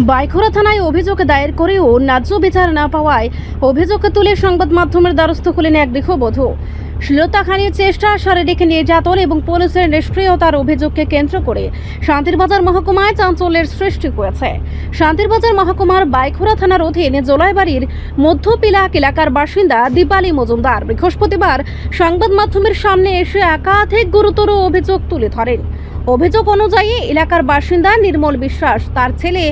বাইখোরা থানায় অভিযোগ দায়ের করেও ন্যায্য বিচার না পাওয়ায় অভিযোগ তুলে সংবাদ মাধ্যমের দ্বারস্থ হলেন এক গৃহবধূ। শ্লীলতাহানির চেষ্টা, শারীরিক নির্যাতন এবং পুলিশের নিষ্ক্রিয়তার অভিযোগকে কেন্দ্র করে শান্তিরবাজার মহকুমায় চাঞ্চল্যের সৃষ্টি হয়েছে। শান্তিরবাজার মহকুমার বাইখোরা থানার অধীন জোলাইবাড়ির মধ্যপিলাক এলাকার বাসিন্দা দীপালি মজুমদার বৃহস্পতিবার সংবাদ মাধ্যমের সামনে এসে একাধিক গুরুতর অভিযোগ তুলে ধরেন। অভিযোগ অনুযায়ী এলাকার বাসিন্দা নির্মল বিশ্বাস, তার ছেলে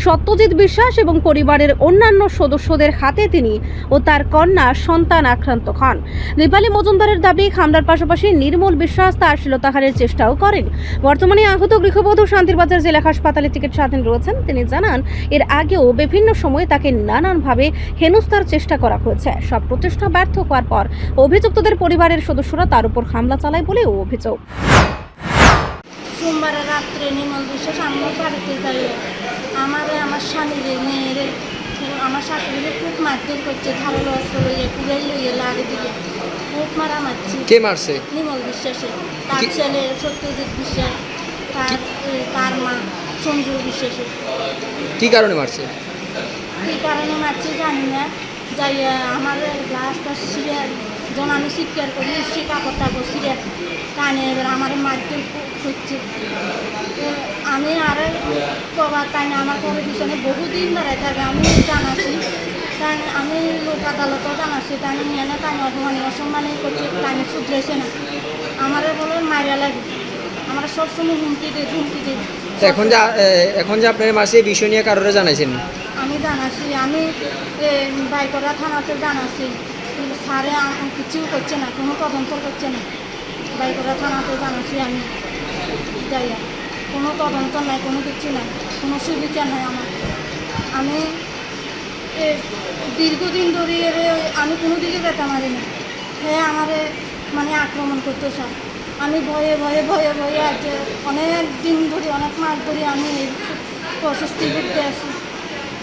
সত্যজিৎ বিশ্বাস এবং পরিবারের অন্যান্য সদস্যদের হাতে তিনি ও তার কন্যা সন্তান আক্রান্ত হন। দীপালি মজুমদারের দাবি, হামলার পাশাপাশি নির্মল বিশ্বাস তার শ্লীলতাহানির চেষ্টাও করেন। বর্তমানে আহত গৃহবধূ শান্তিরবাজার জেলা হাসপাতালে চিকিৎসাধীন রয়েছেন। তিনি জানান, এর আগেও বিভিন্ন সময়ে তাকে নানানভাবে হেনস্থার চেষ্টা করা হয়েছে। সব প্রচেষ্টা ব্যর্থ হওয়ার পর অভিযুক্তদের পরিবারের সদস্যরা তার উপর হামলা চালায় বলেও অভিযোগ। সোমবার রাত্রে নির্মল বিশ্বাস আমার বাড়িতে যাই, আমার স্বামীর মেয়ের আমার শাশুড়িকে খুব মারধর করছে, ধারালো অস্ত্র লইয়ে কুড়াই লইয়ে লাগে দিকে খুব মারা মারছে। কে মারছে? নির্মল বিশ্বাসে, তার ছেলে সত্যজিৎ বিশ্বাস, তার মা সঞ্জু বিশ্বাসে। কি কারণে মারছে? কী কারণে মারছে জানি না। যাই আমার গ্লাসটা ছিঁড়ে, যখন আমি চিৎকার করি সে কাপড়টা ছিঁড়ে কানে এবার আমার মারধর করছে। আমি আর কবার তাই না আমার ঘরের পিছনে বহুদিন ধরে থাকে, আমি জানাচ্ছি, তাই আমি লোক আদালতও জানাচ্ছি, তাই নিয়ে না তাই অপমানি অসম্মানি করছে, তাই শুধরেছে না। আমার বলে মারিয়া লাগে, আমরা সবসময় হুমকি দিই হুমকি দিই। এখন যে আপনার মাসে এই বিষয় নিয়ে কারোর জানাইছেন? আমি জানাচ্ছি, আমি বাইকরা থানাতে জানাচ্ছি, স্যারে কিছু করছে না, কোনো তদন্ত করছে না। বাইকরা থানাতে জানাচ্ছি আমি, যাই কোনো তদন্ত নাই, কোনো কিছু নাই, কোনো সুবিধা নাই আমার। আমি দীর্ঘদিন ধরে আমি কোনো দিকে যেতে পারি না। হ্যাঁ, আমার মানে আক্রমণ করতে চায়। আমি ভয়ে ভয়ে ভয়ে ভয়ে আজ অনেক দিন ধরে, অনেক মাস ধরে আমি প্রশস্তি করতে আছি।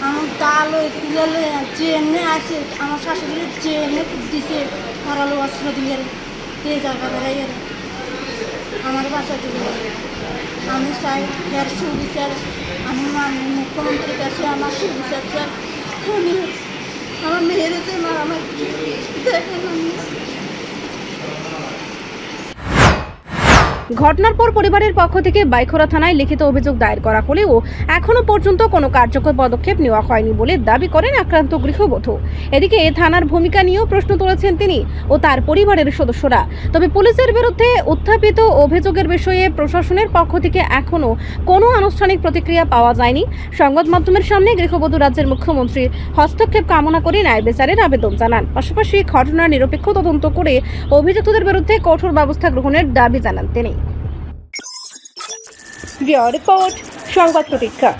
আমার ডাল ওই কুড়ালে যে এনে আছে, আমার শাশুড়ি যে এনে দিছে ধারালো অস্ত্র দিয়ে এই জায়গা বেড়াই আমার বাসা দিকে। আমি চাই এর সুবিচার, আমি মুখ্যমন্ত্রীর কাছে আমার সুবিচার চাই। আমি আমার মেয়ের আমার দেখেন। ঘটনার পর পরিবারের পক্ষ থেকে বাইখোরা থানায় লিখিত অভিযোগ দায়ের করা হলেও এখনো পর্যন্ত কোনো কার্যকর পদক্ষেপ নেওয়া হয়নি বলে দাবি করেন আক্রান্ত গৃহবধূ। এদিকে থানার ভূমিকা নিয়েও প্রশ্ন তুলেছেন তিনি ও তার পরিবারের সদস্যরা। তবে পুলিশের বিরুদ্ধে উত্থাপিত অভিযোগের বিষয়ে প্রশাসনের পক্ষ থেকে এখনো কোনো আনুষ্ঠানিক প্রতিক্রিয়া পাওয়া যায়নি। সংবাদ মাধ্যমের সামনে গৃহবধূ রাজ্যের মুখ্যমন্ত্রীর হস্তক্ষেপ কামনা করে ন্যায় বিচারের আবেদন জানান। পাশাপাশি ঘটনার নিরপেক্ষ তদন্ত করে অভিযুক্তদের বিরুদ্ধে কঠোর ব্যবস্থা গ্রহণের দাবি জানান তিনি। রিপোর্ট সংবাদ প্রতীক্ষা।